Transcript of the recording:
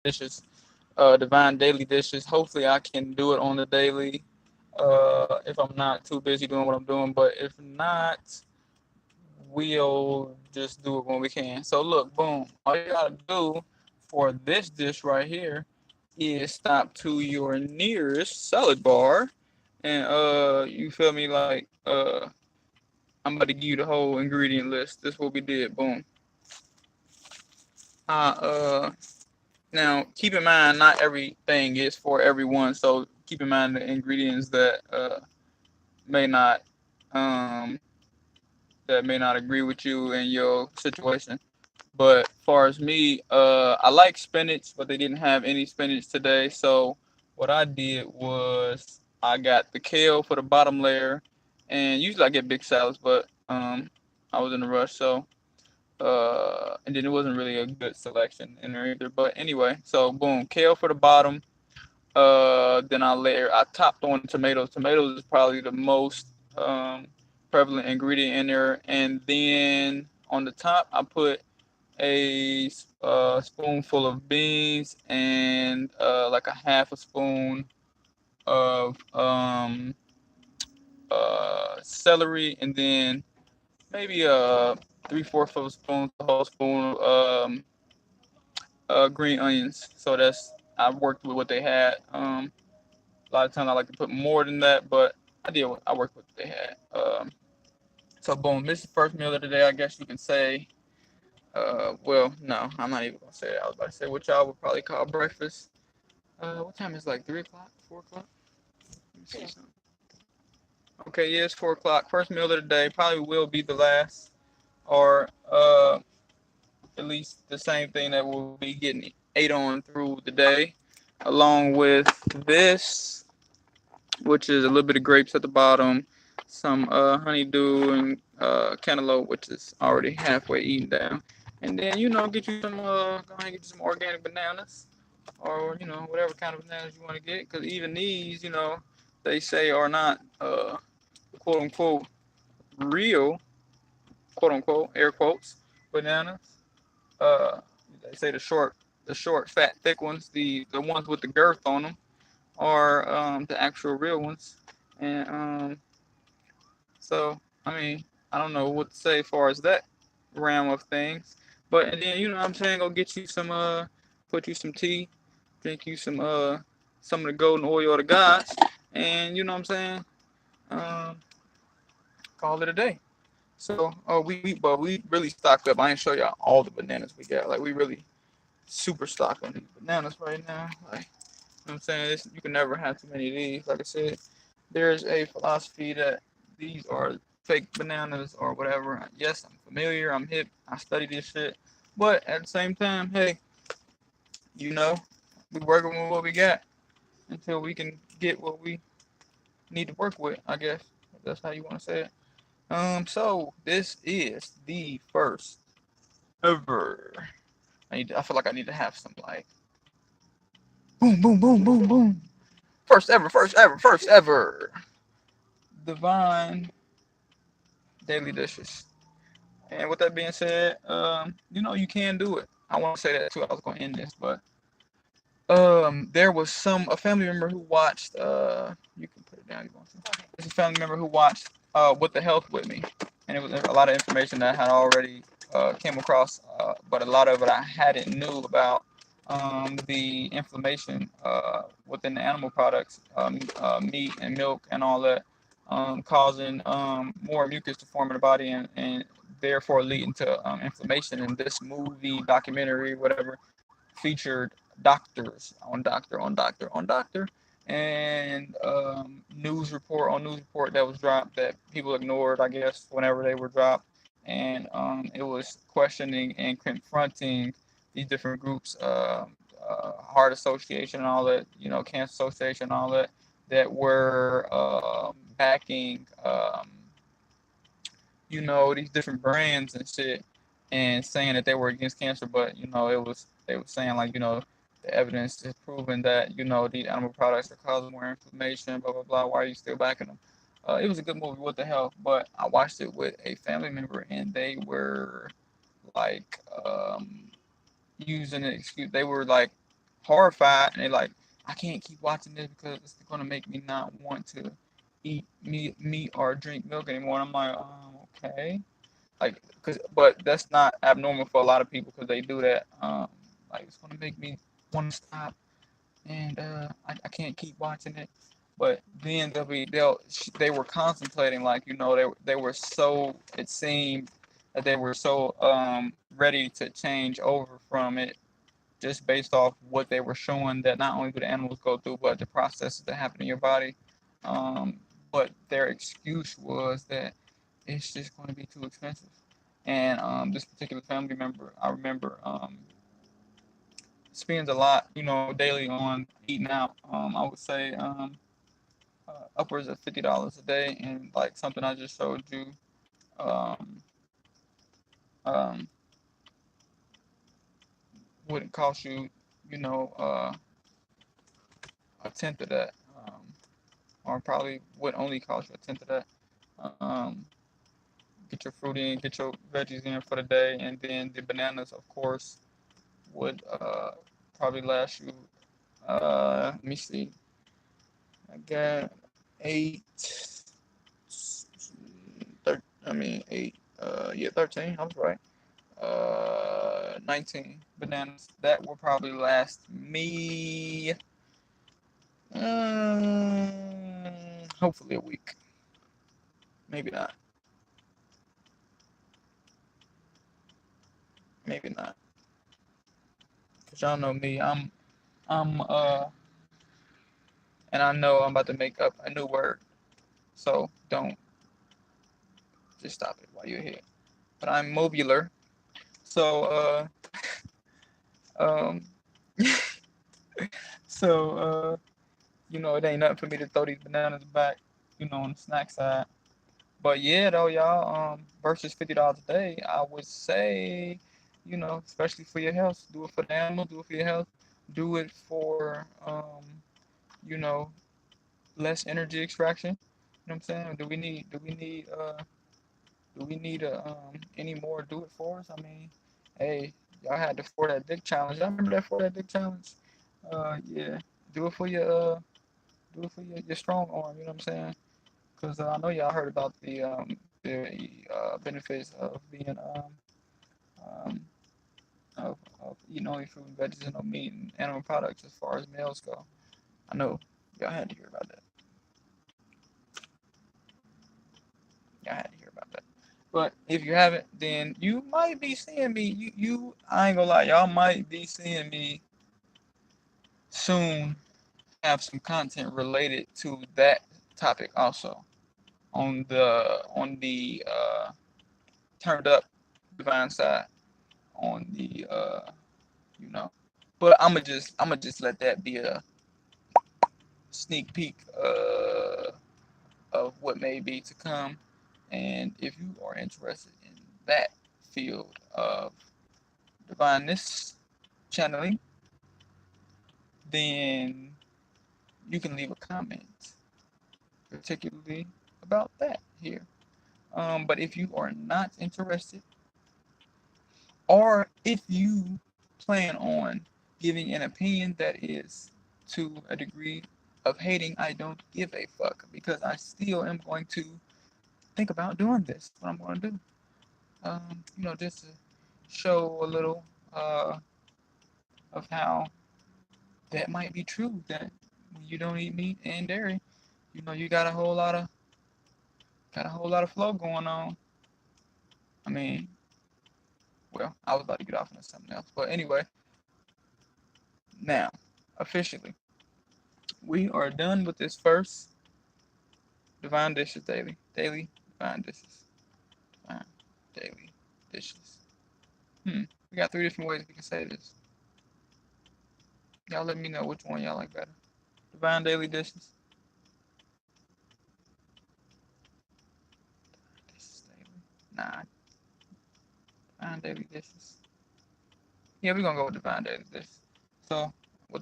dishes, Divine Daily Dishes. Hopefully, I can do it on the daily if I'm not too busy doing what I'm doing. But if not, we'll just do it when we can. So look, boom. All you gotta do for this dish right here is stop to your nearest salad bar, and you feel me? Like I'm about to give you the whole ingredient list. This is what we did. Boom. Uh, uh, Now keep in mind, not everything is for everyone. So keep in mind the ingredients that may not um may not agree with you and your situation. But far as me, I like spinach, but they didn't have any spinach today. So what I did was I got the kale for the bottom layer, and usually I get big salads, but I was in a rush, so and then it wasn't really a good selection in there either. But anyway, so boom, kale for the bottom. Then I topped on tomatoes. Tomatoes is probably the most um, prevalent ingredient in there, and then on the top I put a spoonful of beans and like a half a spoon of celery, and then maybe a three-fourths of a spoon to a whole spoon of green onions. So that's I worked with what they had. A lot of times I like to put more than that, but I worked with what they had. So boom, this is the first meal of the day. I guess you can say. Well, no, I'm not even gonna say that. I was about to say what y'all would probably call breakfast. What time is it, like 3 o'clock, 4 o'clock? Let me see something. Okay, yeah, it's 4 o'clock. First meal of the day probably will be the last, or at least the same thing that will be getting ate on through the day, along with this, which is a little bit of grapes at the bottom, some honeydew and cantaloupe, which is already halfway eaten down, and then get you some go ahead and get you some organic bananas, or whatever kind of bananas you want to get, because even these, they say are not quote unquote real, quote unquote air quotes bananas. Uh, they say the short, fat, thick ones, the ones with the girth on them, are the actual real ones, and so, I mean, I don't know what to say as far as that realm of things. But and then what I'm saying, go get you some put you some tea, drink you some of the golden oil of the gods, and you know what I'm saying? Um call it a day. So we really stocked up. I ain't show y'all all the bananas we got. Like we really super stocked on these bananas right now. Like you know what I'm saying? You can never have too many of these. Like I said, there's a philosophy that these are fake bananas or whatever. Yes, I'm familiar, I'm hip, I study this shit. But at the same time, hey, you know, we working with what we got until we can get what we need to work with, I guess. If that's how you want to say it. So this is the first ever. I feel like I need to have some like boom, boom, boom, boom, boom. First ever, first ever, first ever. Divine Daily Dishes. And with that being said, you can do it. I want to say that too. I was going to end this, but there was a family member who watched. You can put it down. You want to? There's a family member who watched What the Health with me, and it was a lot of information that I had already came across, but a lot of it I hadn't knew about. The inflammation within the animal products, meat and milk and all that, causing more mucus to form in the body, and therefore leading to inflammation. And this movie, documentary, whatever, featured doctors on doctor on doctor on doctor, and news report that was dropped that people ignored, I guess, whenever they were dropped, and it was questioning and confronting these different groups, heart association and all that, cancer association and all that, that were backing these different brands and shit, and saying that they were against cancer, but they were saying, like, the evidence is proven that these animal products are causing more inflammation, blah blah blah. Why are you still backing them? It was a good movie, what the hell? But I watched it with a family member, and they were like using an excuse. They were like horrified, and they're like, I can't keep watching this because it's gonna make me not want to eat meat or drink milk anymore. And I'm like, okay, like, but that's not abnormal for a lot of people because they do that. Like it's gonna make me want to stop, and I can't keep watching it. But then they were contemplating, like, they were so, it seemed that they were so ready to change over from it just based off what they were showing, that not only do the animals go through, but the processes that happen in your body. Um, but their excuse was that it's just going to be too expensive. And this particular family member, I remember, spends a lot, daily on eating out. I would say upwards of $50 a day, and like something I just showed you, um, um, wouldn't cost you, you know, uh, a tenth of that, or probably would only cost you a tenth of that. Um, get your fruit in, get your veggies in for the day, and then the bananas, of course, would probably last you. Let me see. I got eight. I mean eight. Yeah, 13. I was right. 19 bananas. That will probably last me. Hopefully a week. Maybe not. Maybe not. Cause y'all know me. I'm and I know I'm about to make up a new word. So don't just stop it while you're here. But I'm mobular. So um so it ain't nothing for me to throw these bananas back, on the snack side. But yeah, though, y'all, versus $50 a day, I would say, especially for your health, do it for the animal, do it for your health, do it for, you know, less energy extraction. You know what I'm saying? Do we need any more do it for us? I mean, hey, y'all had the for that dick challenge. Y'all remember that for that dick challenge? Yeah, do it for your strong arm. You know what I'm saying? Because I know y'all heard about the benefits of being um, of eating only fruit and veggies and no meat and animal products as far as males go. I know y'all had to hear about that. Y'all had to hear about that. But if you haven't, then you might be seeing me. I ain't gonna lie, y'all might be seeing me soon have some content related to that topic also on the turned up divine side on the you know. But I'm gonna just let that be a sneak peek of what may be to come. And if you are interested in that field of divineness channeling, then you can leave a comment, particularly about that here. But if you are not interested, or if you plan on giving an opinion that is to a degree of hating, I don't give a fuck because I still am going to think about doing this. What I'm going to do, just to show a little of how that might be true. That when you don't eat meat and dairy, you got a whole lot of flow going on. I mean, well, I was about to get off into something else, but anyway, now officially, we are done with this first Divine Dishes daily Divine Dishes, Divine Daily Dishes. We got 3 different ways we can say this. Y'all let me know which one y'all like better. Divine Daily Dishes. Dishes Daily. Nah, Divine Daily Dishes. Yeah, we're gonna go with Divine Daily Dishes. So